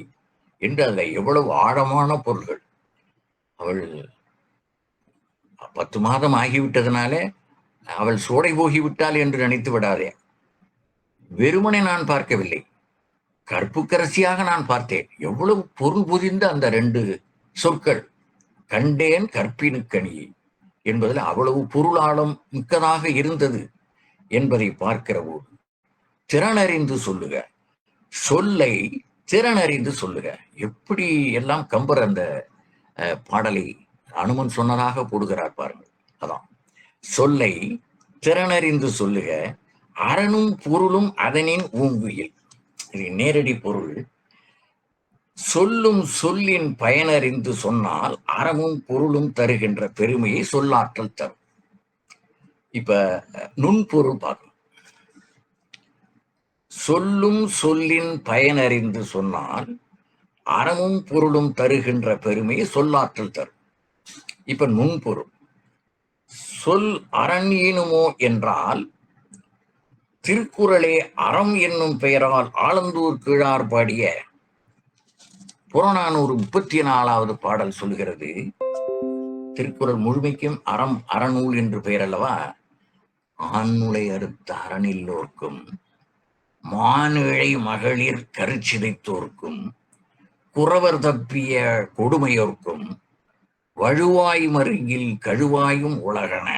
என்று அதில் எவ்வளவு ஆழமான பொருள்கள். அவள் 10 மாதம் ஆகிவிட்டதுனாலே அவள் சோடை போகிவிட்டாள் என்று நினைத்து விடாதே. வெறுமனை நான் பார்க்கவில்லை, கற்புக்கரசியாக நான் பார்த்தேன். எவ்வளவு பொருள் புரிந்த அந்த 2 சொற்கள். கண்டேன் கற்பினுக்கணியை என்பதில் அவ்வளவு பொருளாளம் மிக்கதாக இருந்தது என்பதை பார்க்கிற போது திறனறிந்து சொல்லுக. சொல்லை திறனறிந்து சொல்லுக. எப்படி எல்லாம் கம்பர் அந்த பாடலை அனுமன் சொன்னதாக போடுகிறார் பாருங்கள். அதான் சொல்லை திறனறிந்து சொல்லுக, அரணும் பொருளும் அதனின் ஊங்குயில். இது நேரடி பொருள். சொல்லும் சொல்லின் பயனறிந்து சொன்னால் அறமும் பொருளும் தருகின்ற பெருமையை சொல்லாற்றல் தரும். இப்ப நுண்பொருள் பார்க்கணும். சொல்லும் சொல்லின் பயனறிந்து சொன்னால் அறமும் பொருளும் தருகின்ற பெருமையை சொல்லாற்றல் தரும். இப்ப நுண்பொருள், சொல் அரண் ஈனுமோ என்றால் திருக்குறளே அறம் என்னும் பெயரால் ஆலந்தூர் கீழார் பாடிய புறநானூறு 34வது பாடல் சொல்கிறது. திருக்குறள் முழுமைக்கும் அறம் அறநூல் என்று பெயர் அல்லவா. ஆண்முளை அறுத்த அறனில்லோர்க்கும் மானிழை மகளிர் கருச்சிதைத்தோர்க்கும் குறவர் தப்பிய கொடுமையோர்க்கும் வழுவாய் மருங்கில் கழுவாயும் உலகன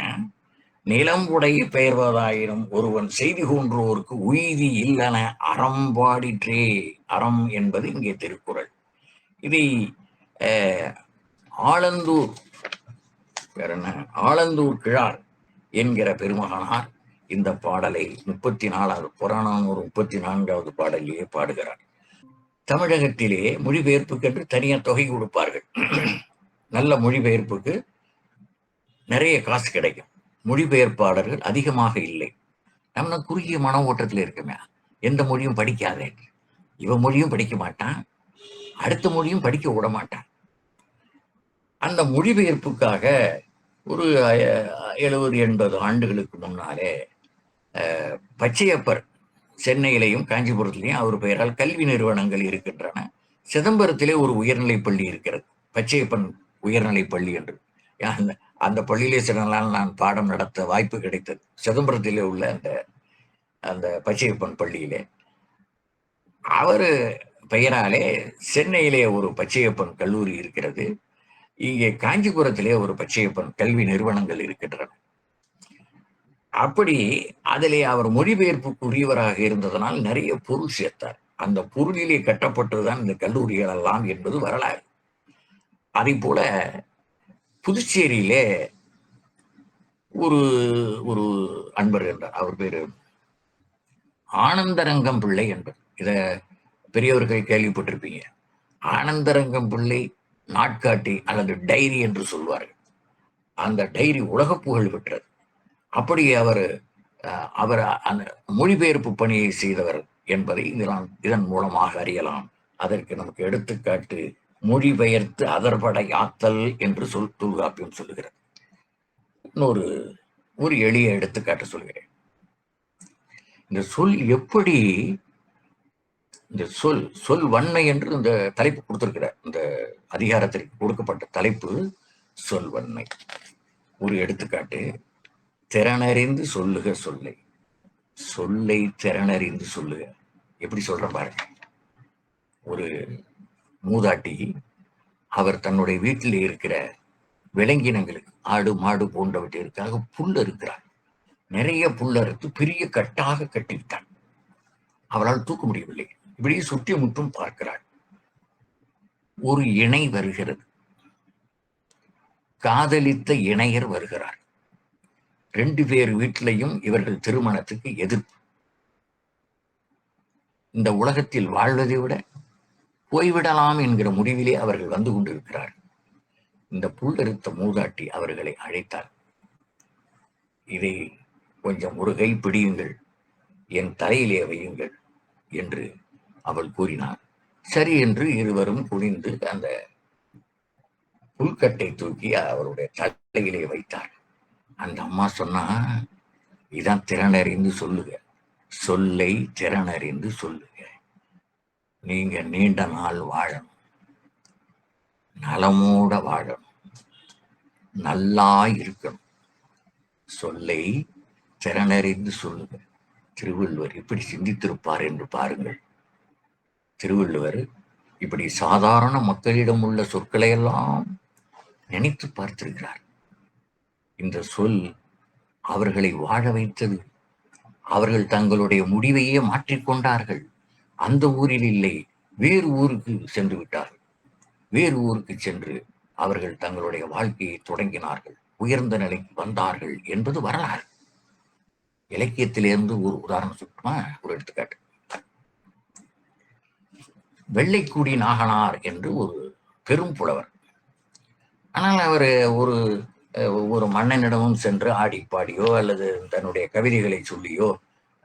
நிலம்புடை பெயர்வதாயினும் ஒருவன் செய்தி கொன்றோருக்கு உய்தி இல்லன அறம்பாடிற்றே. அறம் என்பது இங்கே திருக்குறள். இதை ஆலந்தூர் ஆலந்தூர் கிழார் என்கிற பெருமகனார் இந்த பாடலை 34வது புறநானூறு 34வது பாடலிலே பாடுகிறார். தமிழகத்திலே மொழிபெயர்ப்புக்கு என்று தனியார் தொகை கொடுப்பார்கள். நல்ல மொழிபெயர்ப்புக்கு நிறைய காசு கிடைக்கும். மொழிபெயர்ப்பாளர்கள் அதிகமாக இல்லை. நம்ம குறுகிய மன ஓட்டத்தில் இருக்குமே, எந்த மொழியும் படிக்காதே, இவன் மொழியும் படிக்க மாட்டான், அடுத்த மொழியும் படிக்க விட மாட்டான். அந்த மொழிபெயர்ப்புக்காக ஒரு 70-80 ஆண்டுகளுக்கு முன்னாலே பச்சையப்பர் சென்னையிலையும் காஞ்சிபுரத்திலையும் அவர் பெயரால் கல்வி நிறுவனங்கள் இருக்கின்றன. சிதம்பரத்திலே ஒரு உயர்நிலை பள்ளி இருக்கிறது, பச்சையப்பன் உயர்நிலை பள்ளி என்று. அந்த பள்ளியிலே சில நாள் நான் பாடம் நடத்த வாய்ப்பு கிடைத்தது. சிதம்பரத்திலே உள்ள அந்த பச்சையப்பன் பள்ளியிலே அவர் பெயராலே சென்னையிலே ஒரு பச்சையப்பன் கல்லூரி இருக்கிறது. இங்கே காஞ்சிபுரத்திலே ஒரு பச்சையப்பன் கல்வி நிறுவனங்கள் இருக்கின்றன. அப்படி அதிலே அவர் மொழிபெயர்ப்புக்குரியவராக இருந்ததனால் நிறைய பொருள் சேர்த்தார். அந்த பொருளிலே கட்டப்பட்டதுதான் இந்த கல்லூரிகள் எல்லாம் என்பது வரலாறு. அதே போல புதுச்சேரியிலே ஒரு ஒரு அன்பர் என்றார். அவர் பேரு ஆனந்தரங்கம் பிள்ளை என்பர். இத பெரியவர்கள் கேள்விப்பட்டிருப்பீங்க. ஆனந்தரங்கம் பிள்ளை நாட்காட்டி அல்லது டைரி என்று சொல்வார்கள். அந்த டைரி உலக புகழ் பெற்றது. அப்படி அவர் அந்த மொழிபெயர்ப்பு பணியை செய்தவர் என்பதை இதன் மூலமாக அறியலாம். அதற்கு நமக்கு எடுத்துக்காட்டு மொழிபெயர்த்து அதர்பட யாத்தல் என்று தொல்காப்பியம் சொல்லுகிறது. இன்னொரு எளிய எடுத்துக்காட்டு சொல்கிறேன். இந்த சொல் எப்படி, இந்த சொல் வன்மை என்று இந்த தலைப்பு கொடுத்திருக்கிற இந்த அதிகாரத்திற்கு கொடுக்கப்பட்ட தலைப்பு சொல் வன்மை. ஒரு எடுத்துக்காட்டு, திறனறிந்து சொல்லுக சொல்லை. சொல்லை திறனறிந்து சொல்லுக. எப்படி சொல்ற பாருங்க. ஒரு மூதாட்டி அவர் தன்னுடைய வீட்டில் இருக்கிற விலங்கினங்களுக்கு, ஆடு மாடு போன்றவற்றிற்காக புல் இருக்கிறார். நிறைய புல் அறுத்து பெரிய கட்டாக கட்டிவிட்டார். அவளால் தூக்க முடியவில்லை. இப்படியே சுற்றி முற்றும் பார்க்கிறாள். ஒரு இணை வருகிறது. காதலித்த இணையர் வருகிறார். 2 பேர் வீட்டிலையும் இவர்கள் திருமணத்துக்கு எதிர்ப்பு. இந்த உலகத்தில் வாழ்வதை விட போய்விடலாம் என்கிற முடிவிலே அவர்கள் வந்து கொண்டிருக்கிறார். இந்த புல்லறுத்த மூதாட்டி அவர்களை அழைத்தார். இதை கொஞ்சம் ஒரு கை பிடியுங்கள், என் தலையிலே வையுங்கள் என்று அவள் கூறினார். சரி என்று இருவரும் குனிந்து அந்த புல்கட்டை தூக்கி அவருடைய தலையிலே வைத்தார். அந்த அம்மா சொன்னா, இதான் திறனறிந்து சொல்லுக, சொல்லை திறனறிந்து சொல்லுக. நீங்க நீண்ட நாள் வாழணும், நலமோட வாழணும், நல்லா இருக்கணும், சொல்லை திறனறிந்து சொல்லுக. திருவள்ளுவர் இப்படி சிந்தித்திருப்பார் என்று பாருங்கள். திருவள்ளுவர் இப்படி சாதாரண மக்களிடம் உள்ள சொற்களை எல்லாம் நினைத்து பார்த்திருக்கிறார். இந்த சொல் அவர்களை வாழ வைத்தது. அவர்கள் தங்களுடைய முடிவையே மாற்றிக்கொண்டார்கள். அந்த ஊரில் இல்லை, வேறு ஊருக்கு சென்று விட்டார்கள். வேறு ஊருக்கு சென்று அவர்கள் தங்களுடைய வாழ்க்கையை தொடங்கினார்கள், உயர்ந்த நிலைக்கு வந்தார்கள் என்பது வரலாறு. இலக்கியத்திலிருந்து ஒரு உதாரணம் சொல்லணுமா? ஒரு எடுத்துக்காட்டு. வெள்ளைக்குடி நாகனார் என்று ஒரு பெரும் புலவர். ஆனால் அவர் ஒரு ஒரு மன்னனிடமும் சென்று ஆடி பாடியோ அல்லது தன்னுடைய கவிதைகளை சொல்லியோ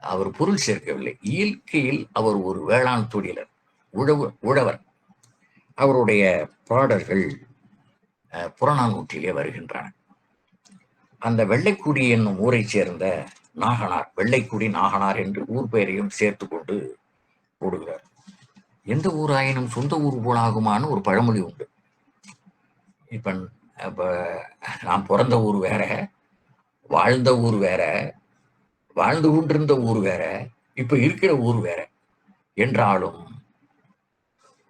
அவர் பொருள் சேர்க்கவில்லை. இயற்கையில் அவர் ஒரு வேளாண் தொழிலர், உழவர். அவருடைய பாடல்கள் புறநானூற்றிலே வருகின்றன. அந்த வெள்ளைக்குடி என்னும் ஊரை சேர்ந்த நாகனார், வெள்ளைக்குடி நாகனார் என்று ஊர் பெயரையும் சேர்த்து கொண்டு போடுகிறார். எந்த ஊராயினும் சொந்த ஊர் போலாகுமான்னு ஒரு பழமொழி உண்டு. இப்ப நான் பிறந்த ஊர் வேற, வாழ்ந்த ஊர் வேற, வாழ்ந்து கொண்டிருந்த ஊர் வேற, இப்ப இருக்கிற ஊர் வேற என்றாலும்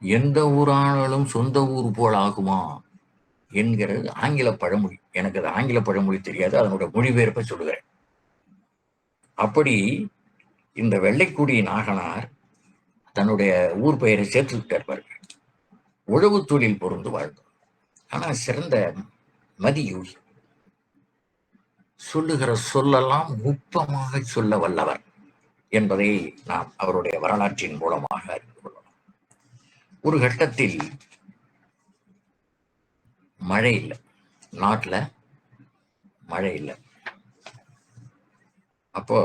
எந்த ஊரானாலும் சொந்த ஊர் போல் ஆகுமா என்கிறது ஆங்கில பழமொழி. எனக்கு அது ஆங்கில பழமொழி தெரியாது, அதனுடைய மொழிபெயர்ப்பை சொல்லுகிறேன். அப்படி இந்த வெள்ளைக்குடி நாகனார் தன்னுடைய ஊர் பெயரை சேர்த்து விட்டார்கள். உழவு தொழில் பொருந்து வாழ்ந்தார். ஆனால் சிறந்த மதியூகி, சொல்லுகிற சொல்லெல்லாம் நுட்பமாக சொல்ல வல்லவர் என்பதை நாம் அவருடைய வரலாற்றின் மூலமாக அறிந்து கொள்ளலாம். ஒரு கட்டத்தில் மழை இல்லை, நாட்டில் மழை இல்லை. அப்போ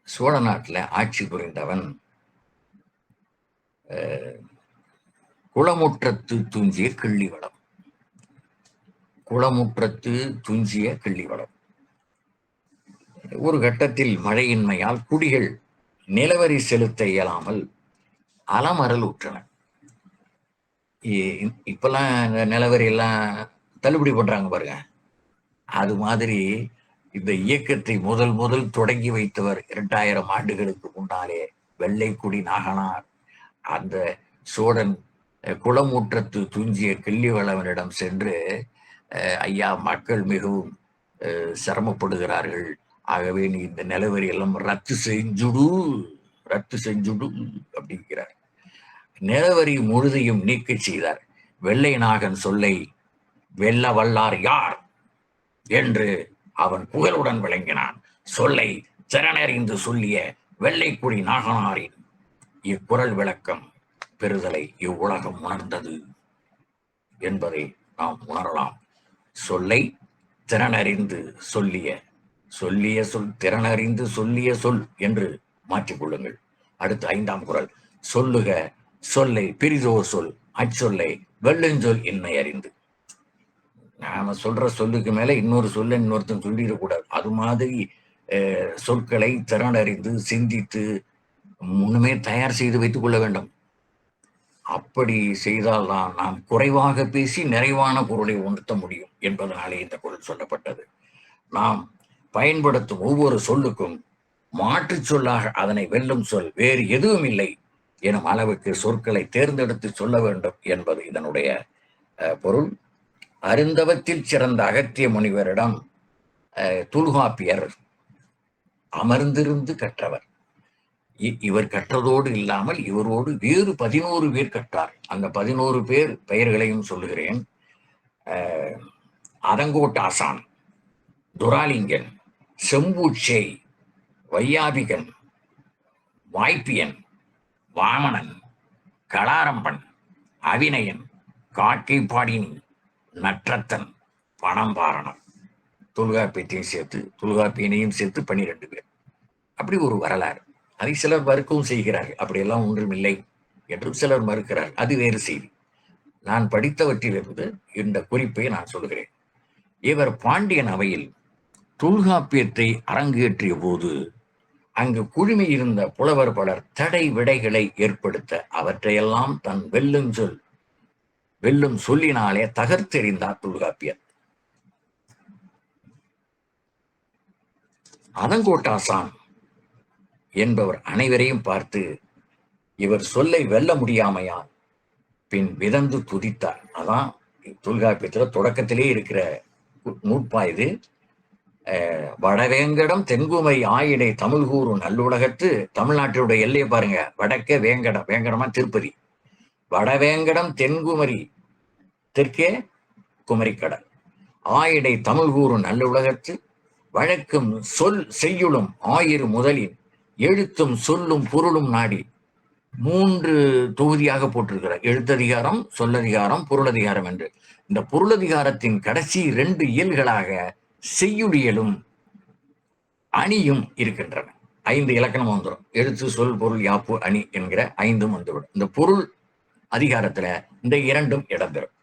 சோழ நாட்டில் ஆட்சி புரிந்தவன் குளமுற்றத்து துஞ்சிய கிள்ளிவளம். குளமுற்றத்து துஞ்சிய கிள்ளிவளம். ஒரு கட்டத்தில் மழையின்மையால் குடிகள் நிலவரி செலுத்த இயலாமல் அலமரல் உற்றன. இப்பெல்லாம் இந்த நிலவரி எல்லாம் தள்ளுபடி பண்றாங்க பாருங்க. அது மாதிரி இந்த இயக்கத்தை முதல் தொடங்கி வைத்தவர் 2000 ஆண்டுகளுக்கு முன்னாலே வெள்ளைக்குடி நாகனார். அந்த சோழன் குளமுற்றத்து துஞ்சிய கிள்ளிவளவனிடம் சென்று, ஐயா, மக்கள் மிகவும் சிரமப்படுகிறார்கள், ஆகவே நீ இந்த நிலவரி எல்லாம் ரத்து செஞ்சுடு அப்படிங்கிறார். நிலவரி முழுதையும் நீக்க செய்தார். வெள்ளை நாகன் சொல்லை வெல்ல வல்லார் யார் என்று அவன் புகழுடன் விளங்கினான். சொல்லை திறனறிந்து சொல்லிய வெள்ளைக்குடி நாகனாரின் இக்குறள் விளக்கம் பெறுதலை இவ்வுலகம் உணர்ந்தது என்பதை நாம் உணரலாம். சொல்லை திறனறிந்து சொல்லிய சொல், திறனறிந்து சொல்லிய சொல் என்று மாற்றிக்கொள்ளுங்கள். அடுத்து 5ஆம் குறள். சொல்லுக சொல்லை பிரிதோ சொல், அச்சொல்லை வெள்ளுஞ்சொல் இன்மை அறிந்து. நாம சொல்ற சொல்லுக்கு மேல இன்னொரு சொல்ல இன்னொருத்தன் சொல்லிடக்கூடாது. அது மாதிரி சொற்களை திறனறிந்து சிந்தித்து முன்னுமே தயார் செய்து வைத்துக் கொள்ள வேண்டும். அப்படி செய்தால்தான் நாம் குறைவாக பேசி நிறைவான பொருளை உணர்த்த முடியும் என்பதனாலே இந்த பொருள் சொல்லப்பட்டது. நாம் பயன்படுத்தும் ஒவ்வொரு சொல்லுக்கும் மாற்று சொல்லாக அதனை வெல்லும் சொல் வேறு எதுவும் இல்லை எனும் அளவுக்கு சொற்களை தேர்ந்தெடுத்து சொல்ல வேண்டும் என்பது இதனுடைய பொருள். அருந்தவத்தில் சிறந்த அகத்திய முனிவரிடம் தொல்காப்பியர் அமர்ந்திருந்து கற்றவர். இவர் கற்றதோடு இல்லாமல் இவரோடு வேறு 11 பேர் கற்றார். அந்த 11 பேர் பெயர்களையும் சொல்லுகிறேன். அதங்கோட்டாசான், துராலிங்கன், செம்பூச்சை, வையாபிகன், வாய்ப்பியன், வாமனன், கலாரம்பன், அவிநயன், காக்கை பாடினி, நற்றத்தன், பணம்பாரணன். தொல்காப்பியனையும் சேர்த்து 12 பேர். அப்படி ஒரு வரலாறு. அதை சிலர் மறுக்கவும் செய்கிறார்கள். அப்படியெல்லாம் ஒன்றும் இல்லை என்றும் சிலர் மறுக்கிறார்கள். அது வேறு செய்தி. நான் படித்தவற்றிலிருந்து இந்த குறிப்பை நான் சொல்கிறேன். இவர் பாண்டியன் அவையில் தொல்காப்பியத்தை அரங்கேற்றிய போது அங்கு குழுமி இருந்த புலவர் பலர் தடை விடைகளை ஏற்படுத்த அவற்றையெல்லாம் தன் வெல்லும் சொல்லினாலே தகர்த்தெறிந்தார் தொல்காப்பியர். அதங்கோட்டாசான் என்பவர் அனைவரையும் பார்த்து இவர் சொல்லை வெல்ல முடியாமையால் பின் விதந்து துதித்தார். அதான் தொல்காப்பியத்தில் தொடக்கத்திலே இருக்கிற நூற்பா. இது வடவேங்கடம் தென்குமரி ஆயிடை தமிழ் கூறு நல்லுலகத்து. தமிழ்நாட்டினுடைய எல்லையை பாருங்க, வடக்கே வேங்கடம், வேங்கடமா திருப்பதி, வடவேங்கடம் தென்குமரி, தெற்கே குமரிக்கடல், ஆயிடை தமிழ் கூறு நல்லுலகத்து, வழக்கும் சொல் செய்யுளும் ஆயிரு முதலின், எழுத்தும் சொல்லும் பொருளும் நாடி. 3 தொகுதியாக போட்டிருக்கிறார். எழுத்ததிகாரம், சொல்லதிகாரம், பொருளதிகாரம் என்று. இந்த பொருளதிகாரத்தின் கடைசி 2 இயல்களாக செய்யுளியலும் அணியும் இருக்கின்றன. 5 இலக்கணம் வந்துடும். எழுத்து, சொல், பொருள், யாப்பு, அணி என்கிற 5 வந்துவிடும். இந்த பொருள் அதிகாரத்துல இந்த 2ம் இடம்பெறும்.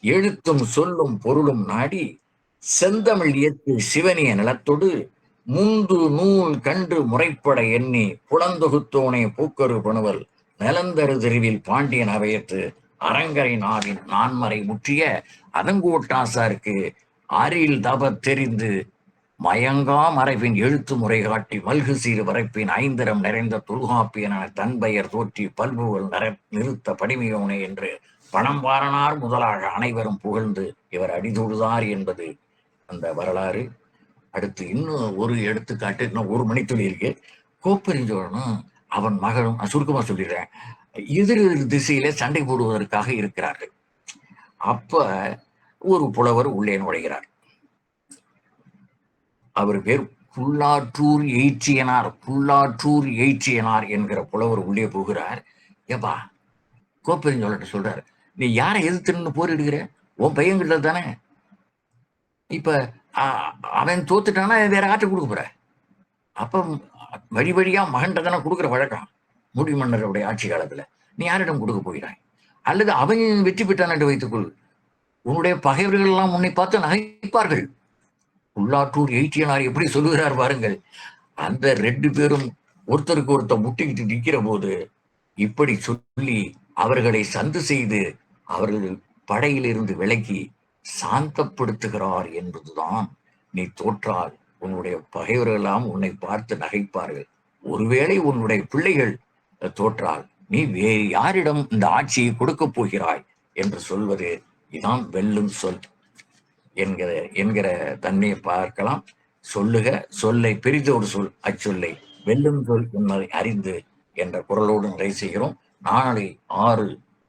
எழுத்தும் சொல்லும் பொருளும் நாடி செந்தமிழ் இயற்று சிவனிய நிலத்தொடு முந்து நூல் கண்டு முறைப்பட எண்ணி புலந்தொகுத்தோனே பூக்கரு பணுவல் நிலந்தரு தெருவில் பாண்டியன் அவையத்து அரங்கரை நாவின் நான்மறை முற்றிய அதங்கோட்டாசாருக்கு அரில் தப தெரிந்து மயங்கா மறைவின் எழுத்து முறை காட்டி மல்கு சீர் வரைப்பின் 5 நிறைந்த தொல்காப்பியன தன்பெயர் தோற்றி பல்புகள் நிறுத்த படிமையோனே என்று பணம்பாரனார் முதலாக அனைவரும் புகழ்ந்து இவர் அடிதொழுதார் என்பது அந்த வரலாறு. அடுத்து இன்னும் ஒரு எடுத்துக்காட்டு, இன்னும் 1 மணித்துளி இருக்கு. கோப்பெருஞ்சோழனும் அவன் மகளும், சுருக்கமா சொல்லிடுறேன், எதிர் திசையில சண்டை போடுவதற்காக இருக்கிறார்கள். அப்ப ஒரு புலவர் உள்ளே நுழைகிறார். அவர் பேர் புல்லாற்றூர் எயிற்றியனார். புல்லாற்றூர் எயிற்றியனார் என்கிற புலவர் உள்ளே போகிறார். ஏப்பா, கோப்பெருஞ்சோழன் சொல்றாரு, நீ யாரை எதிர்த்துன்னு போரிடுகிற? உன் பையன்கிட்ட தானே. இப்ப அவன் தோத்துட்டானா வேற ஆற்று கொடுக்க போற? அப்ப வழி வழியா மகன்கிட்ட தானே கொடுக்குற வழக்கம் முடி மன்னருடைய ஆட்சி காலத்துல. நீ யாரிடம் கொடுக்க போகிறாய்? அல்லது அவன் வெற்றி பெற்றான் என்று வைத்துக்கொள், உன்னுடைய பகைவர்கள் எல்லாம் உன்னை பார்த்து நகைப்பார்கள். உள்ளாற்றூர் எயிற்றியனார் எப்படி சொல்லுகிறார் பாருங்கள். அந்த 2 பேரும் ஒருத்தருக்கு ஒருத்தர் முட்டிக்கிட்டு நிற்கிற போது இப்படி சொல்லி அவர்களை சந்து செய்து அவர்கள் படையிலிருந்து விலக்கி சாந்தப்படுத்துகிறார் என்பதுதான். நீ தோற்றால் உன்னுடைய பகைவர்கள் எல்லாம் உன்னை பார்த்து நகைப்பார்கள். ஒருவேளை உன்னுடைய பிள்ளைகள் தோற்றால் நீ வேறு யாரிடம் இந்த ஆட்சியை கொடுக்க போகிறாய் என்று சொல்வது இதான் வெல்லும் சொல் என்கிற தன்மையை பார்க்கலாம். சொல்லுக சொல்லை பெரிதொரு சொல், அச்சொல்லை வெல்லும் சொல் என்பதை அறிந்து என்ற குரலோடு நிறைவு செய்கிறோம். நாளை 6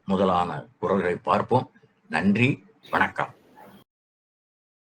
முதலான குரல்களை பார்ப்போம். நன்றி, வணக்கம்.